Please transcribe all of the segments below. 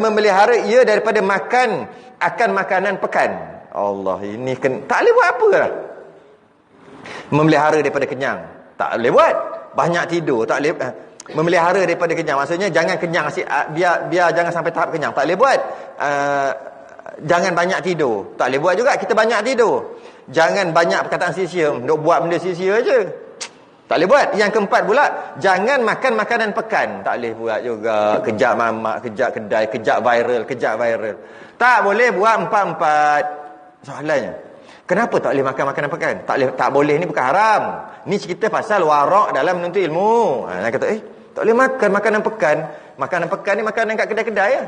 memelihara ia daripada makan akan makanan pekan. Allah, ini tak boleh buat apa lah. Memelihara daripada kenyang, tak boleh buat. Banyak tidur, tak boleh. Memelihara daripada kenyang, maksudnya jangan kenyang asyik, biar jangan sampai tahap kenyang, tak boleh buat. Jangan banyak tidur, tak boleh buat juga. Kita banyak tidur. Jangan banyak perkataan sia-sia, duk buat benda sia-sia je, tak boleh buat. Yang keempat pula, jangan makan makanan pekan, tak boleh buat juga. Kejap mamak, kejap kedai, kejap viral. Tak boleh buat empat-empat. Soalannya, kenapa tak boleh makan makanan pekan? Tak boleh ni bukan haram. Ni cerita pasal warak dalam menuntut ilmu. Dia kata, tak boleh makan makanan pekan. Makanan pekan ni makanan kat kedai-kedai ya.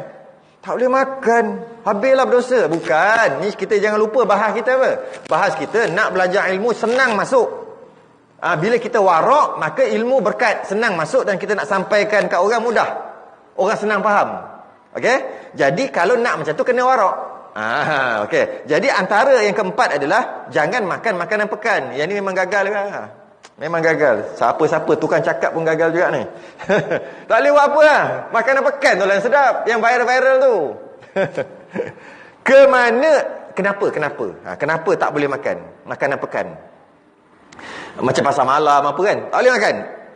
Tak boleh makan, habislah berdosa. Bukan, ni kita jangan lupa bahas kita apa? Bahas kita nak belajar ilmu senang masuk. Bila kita warak, maka ilmu berkat senang masuk dan kita nak sampaikan kat orang mudah. Orang senang faham. Okey? Jadi kalau nak macam tu kena warak. Okey. Jadi antara yang keempat adalah jangan makan makanan pekan. Yang ni memang gagal kan? Memang gagal. Siapa-siapa tukang cakap pun gagal juga ni. Tak boleh buat apa lah. Makanan pekan tu lah yang sedap, yang viral tu. Kenapa? Kenapa tak boleh makan makanan pekan? Macam pasar malam apa kan, tak boleh makan.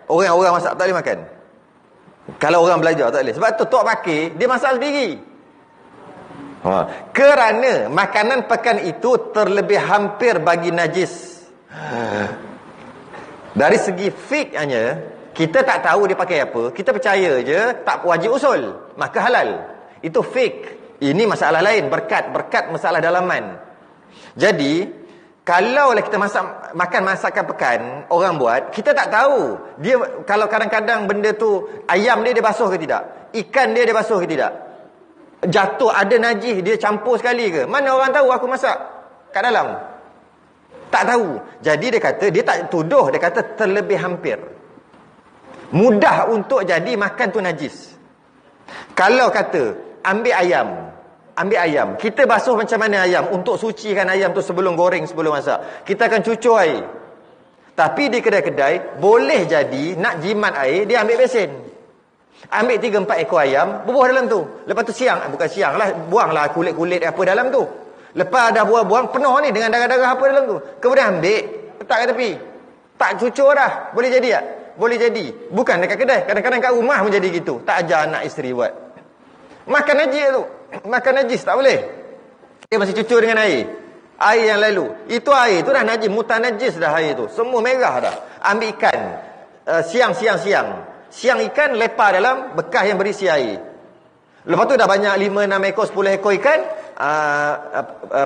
Orang masak tak boleh makan. Kalau orang belajar tak boleh. Sebab tu Tok Pakir dia masak sendiri. Kerana makanan pekan itu terlebih hampir bagi najis. Dari segi fiqh hanya, kita tak tahu dia pakai apa, kita percaya je, tak wajib usul, maka halal. Itu fiqh. Ini masalah lain, berkat masalah dalaman. Jadi kalaulah kita makan masakan pekan orang buat, kita tak tahu dia, kalau kadang-kadang benda tu ayam dia basuh ke tidak, ikan dia basuh ke tidak, jatuh ada najis dia campur sekali ke, mana orang tahu aku masak kat dalam? Tak tahu. Jadi dia kata, dia tak tuduh, dia kata terlebih hampir. Mudah untuk jadi makan tu najis. Kalau kata ambil ayam, kita basuh macam mana ayam untuk sucikan ayam tu sebelum goreng, sebelum masak. Kita akan cucur air. Tapi di kedai-kedai boleh jadi nak jimat air, dia ambil besen. Ambil 3-4 ekor ayam, bubuh dalam tu. Lepas tu buanglah kulit-kulit apa dalam tu. Lepas dah buang penuh ni dengan darah-darah apa dalam tu. Kemudian ambil, letak kat tepi. Tak cucur dah. Boleh jadi tak? Boleh jadi. Bukan dekat kedai. Kadang-kadang kat rumah pun jadi gitu. Tak ajar anak isteri buat. Makan najis tu. Makan najis tak boleh. Dia masih cucur dengan air. Air yang lalu. Itu air tu dah najis. Mutan najis dah air tu. Semua merah dah. Ambil ikan. Siang. Siang ikan lepas dalam bekas yang berisi air. Lepas tu dah banyak 5-6 ekor, 10 ekor ikan.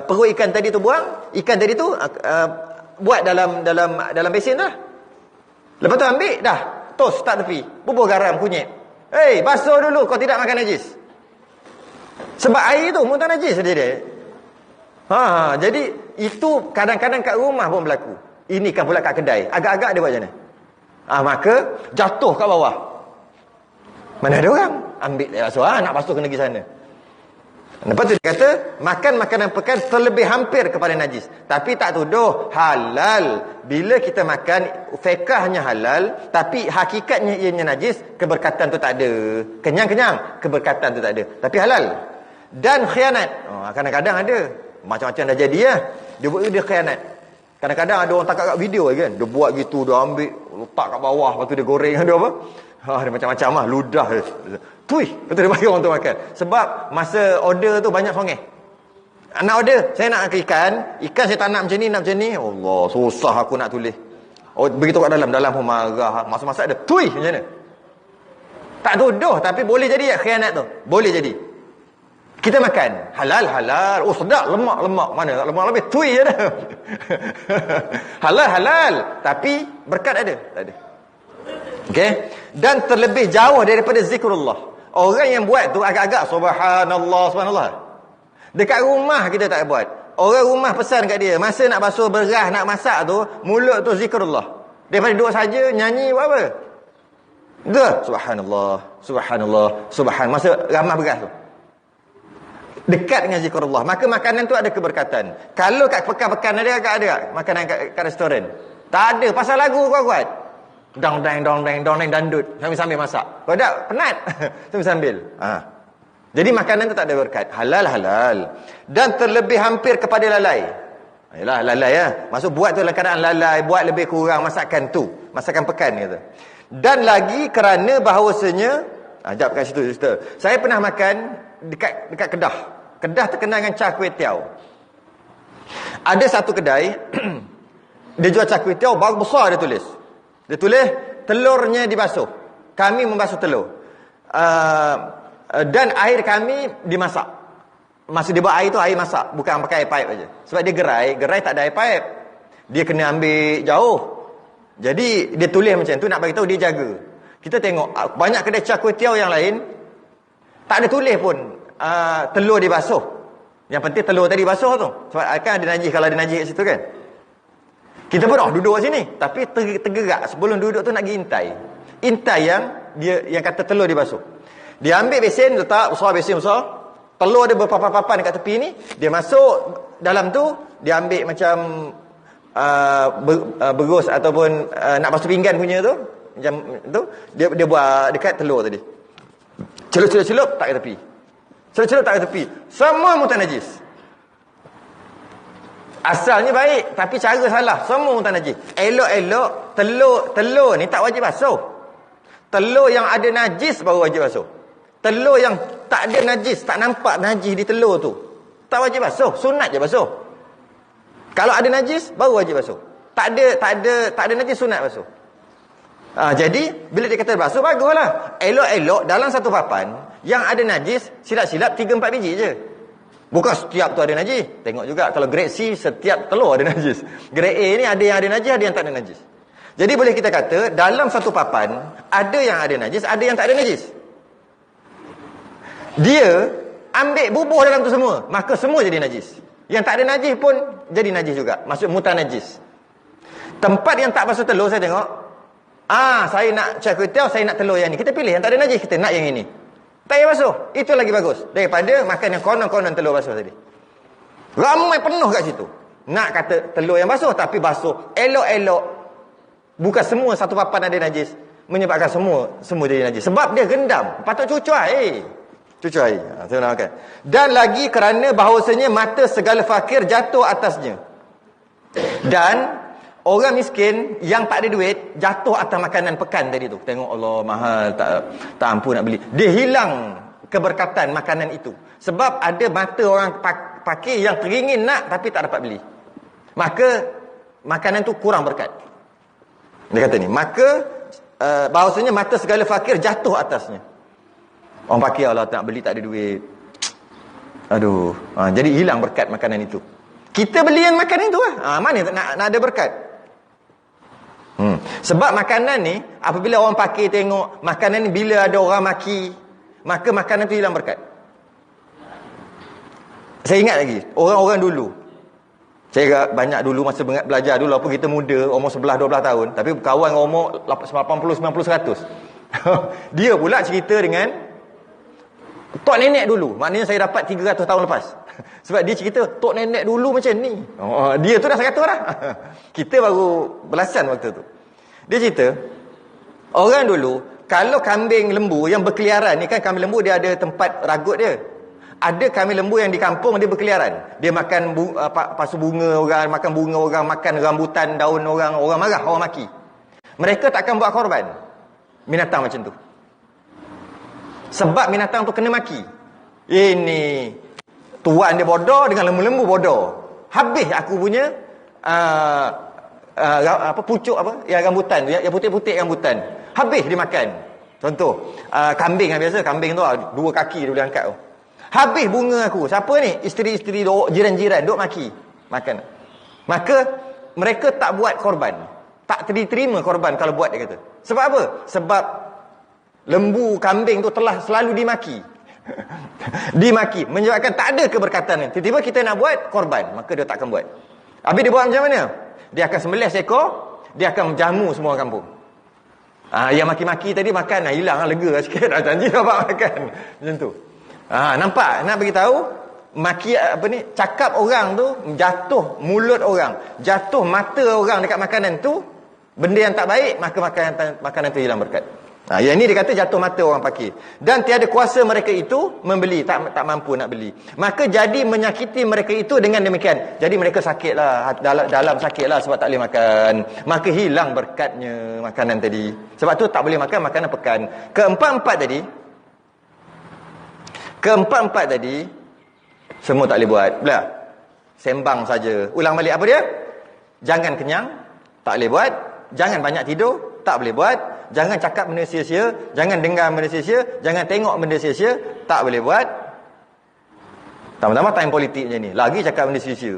Perut ikan tadi tu buang. Ikan tadi tu buat dalam besen dah. Lepas tu ambil dah. Tos tak tepi. Bubuh garam, kunyit. Basuh dulu kau tidak makan najis. Sebab air tu mutan najis dia. Jadi itu kadang-kadang kat rumah pun berlaku. Ini kan pula kat kedai. Agak-agak dia buat macam mana? Maka jatuh kat bawah. Mana ada orang ambil basuh, nak basuh kena pergi sana. Lepas tu dia kata makan makanan pekan terlebih hampir kepada najis. Tapi tak tuduh halal. Bila kita makan fiqhnya halal, tapi hakikatnya ianya najis, keberkatan tu tak ada. Kenyang-kenyang, keberkatan tu tak ada. Tapi halal. Dan khianat. Kadang-kadang ada. Macam-macam dah jadi ya. Dia khianat. Kadang-kadang ada orang tangkap kat video kan. Dia buat gitu, dia ambil letak kat bawah, lepas tu dia goreng, dia apa? Dia macam-macam lah, ludah dia. Tui, lepas tu dia bagi orang tu makan. Sebab masa order tu banyak songeh. Nak order, saya nak ikan saya tak nak macam ni, nak macam ni. Allah, susah aku nak tulis. Begitu kat dalam pun marah. Masak-masak dia, tui macam mana? Tak tuduh, tapi boleh jadi khianat tu. Boleh jadi. Kita makan halal. Sedap, lemak. Mana tak lemak lebih, tui je dah. Halal, tapi berkat ada? Tak ada. Okey. Dan terlebih jauh daripada zikrullah. Orang yang buat tu agak-agak subhanallah. Dekat rumah kita tak buat. Orang rumah pesan kat dia, masa nak basuh beras, nak masak tu, mulut tu zikrullah. Daripada duduk saja nyanyi buat apa? Subhanallah. Masa ramah beras tu. Dekat dengan zikrullah. Maka makanan tu ada keberkatan. Kalau kat pekan-pekan ada makanan kat restoran. Tak ada, pasal lagu kau buat. Dong dandut sambil masak. Kau tak penat sambil. Jadi makanan tu tak ada berkat. Halal. Dan terlebih hampir kepada lalai. Yalah, lalai ya. Maksud buat tu dalam keadaan lalai, buat lebih kurang masakan tu. Masakan pekan kata. Dan lagi kerana bahawasanya, jap kat situ cerita. Saya pernah makan dekat Kedah. Kedah terkenal dengan char kway teow. Ada satu kedai dia jual char kway teow baru besar dia tulis. Dia tulis telurnya dibasuh. Kami membasuh telur. Dan air kami dimasak. Masa dia buat air tu air masak, bukan pakai air pipe aja. Sebab dia gerai tak ada air pipe. Dia kena ambil jauh. Jadi dia tulis macam tu nak bagi tahu dia jaga. Kita tengok banyak kedai char kway teow yang lain tak ada tulis pun telur dibasuh. Yang penting telur tadi basuh tu. Sebab kan ada najis, kalau ada najis kat situ kan. Kita pun duduk kat sini, tapi tergerak sebelum duduk tu nak pergi intai. Intai yang kata telur dibasuh. Dia ambil besen, letak besar besen besar. Telur dia berpapan-papan dekat tepi ni, dia masuk dalam tu, dia ambil macam berus ataupun nak basuh pinggan punya tu, macam tu, dia buat dekat telur tadi. Celup-celup tak ke tepi. Celup-celup tak ke tepi. Semua mutan najis. Asalnya baik, tapi cara salah. Semua mutan najis. Elok-elok telur ni tak wajib basuh. Telur yang ada najis baru wajib basuh. Telur yang tak ada najis, tak nampak najis di telur tu, tak wajib basuh, sunat je basuh. Kalau ada najis baru wajib basuh. Tak ada najis, sunat basuh. Jadi bila dia kata basuh, baguslah. Elok-elok dalam satu papan yang ada najis, silap-silap 3-4 biji je. Bukan setiap tu ada najis. Tengok juga kalau grade C setiap telur ada najis. Grade A ni ada yang ada najis, ada yang tak ada najis. Jadi boleh kita kata dalam satu papan ada yang ada najis, ada yang tak ada najis. Dia ambil bubuh dalam tu semua, maka semua jadi najis. Yang tak ada najis pun jadi najis juga. Maksud mutan najis. Tempat yang tak basuh telur, saya tengok, saya nak char kway teow, saya nak telur yang ni. Kita pilih yang tak ada najis, kita nak yang ini. Tak payah basuh, itu lagi bagus daripada makan yang konon-konon telur basuh tadi. Ramai penuh kat situ. Nak kata telur yang basuh, tapi basuh elok-elok. Bukan semua satu papan ada najis, menyebabkan semua jadi najis. Sebab dia gendam, patut cucu air. Cucu air. Saya nak makan. Dan lagi kerana bahawasanya mata segala fakir jatuh atasnya. Dan orang miskin yang tak ada duit jatuh atas makanan pekan tadi tu. Tengok Allah mahal, tak mampu nak beli. Dia hilang keberkatan makanan itu. Sebab ada mata orang fakir yang teringin nak tapi tak dapat beli. Maka makanan tu kurang berkat. Dia kata ni, maka bahawasanya mata segala fakir jatuh atasnya. Orang fakir Allah tak beli, tak ada duit. Aduh. Jadi hilang berkat makanan itu. Kita belian makanan itu lah. Mana nak ada berkat? Sebab makanan ni, apabila orang fakir tengok makanan ni, bila ada orang maki, maka makanan tu hilang berkat. Saya ingat lagi orang-orang dulu. Saya banyak dulu masa belajar dulu, apa kita muda, umur 11-12 tahun, tapi kawan umur 80-90-100. Dia pula cerita dengan tok nenek dulu. Maknanya saya dapat 300 tahun lepas. Sebab dia cerita tok nenek dulu macam ni. Dia tu dah 100 dah. Kita baru belasan waktu tu. Dia cerita orang dulu kalau kambing lembu yang berkeliaran ni, kan kambing lembu dia ada tempat ragut dia. Ada kambing lembu yang di kampung dia berkeliaran. Dia makan pasu bunga orang, makan bunga orang, makan rambutan daun orang, orang marah, orang maki. Mereka takkan buat korban binatang macam tu. Sebab binatang tu kena maki. Ini tuan dia bodoh dengan lembu-lembu bodoh. Habis aku punya pucuk yang rambutan, yang putih-putih rambutan. Habis dimakan. Contoh, kambing biasa, kambing tu 2 kaki dia boleh angkat tu. Habis bunga aku. Siapa ni? Isteri-isteri jiran-jiran duk maki. Makan. Maka mereka tak buat korban. Tak diterima korban kalau buat, dia kata. Sebab apa? Sebab lembu, kambing tu telah selalu dimaki. Dimaki. Menyebabkan tak ada keberkatan. Tiba-tiba kita nak buat korban, maka dia takkan buat. Habis dia buat macam mana? Dia akan sembelih seekor, dia akan menjamu semua orang kampung. Yang maki-maki tadi makan, hilang, lega sikit. Janji dapat makan. Macam tu. Nampak? Nak bagi tahu, maki cakap orang tu jatuh mulut orang, jatuh mata orang dekat makanan tu, benda yang tak baik, maka makanan tu hilang berkat. Yang ini dikata jatuh mata orang fakir. Dan tiada kuasa mereka itu membeli, tak mampu nak beli. Maka jadi menyakiti mereka itu dengan demikian. Jadi mereka sakitlah, dalam sakitlah sebab tak boleh makan. Maka hilang berkatnya makanan tadi. Sebab tu tak boleh makan makanan pekan. Keempat-empat tadi semua tak boleh buat. Belah. Sembang saja. Ulang balik apa dia? Jangan kenyang, tak boleh buat. Jangan banyak tidur, tak boleh buat. Jangan cakap benda sia-sia, jangan dengar benda sia-sia, jangan tengok benda sia-sia, tak boleh buat. Tambah-tambah time politik macam ni, lagi cakap benda sia-sia.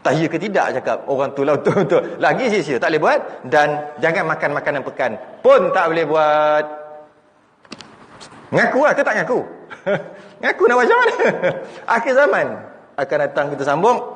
Tak ya ke tidak cakap orang tu lah betul-betul. Lagi sia-sia, tak boleh buat. Dan jangan makan makanan pekan pun tak boleh buat. Ngaku lah ke tak ngaku? Ngaku nak macam mana? Akhir zaman akan datang, kita sambung.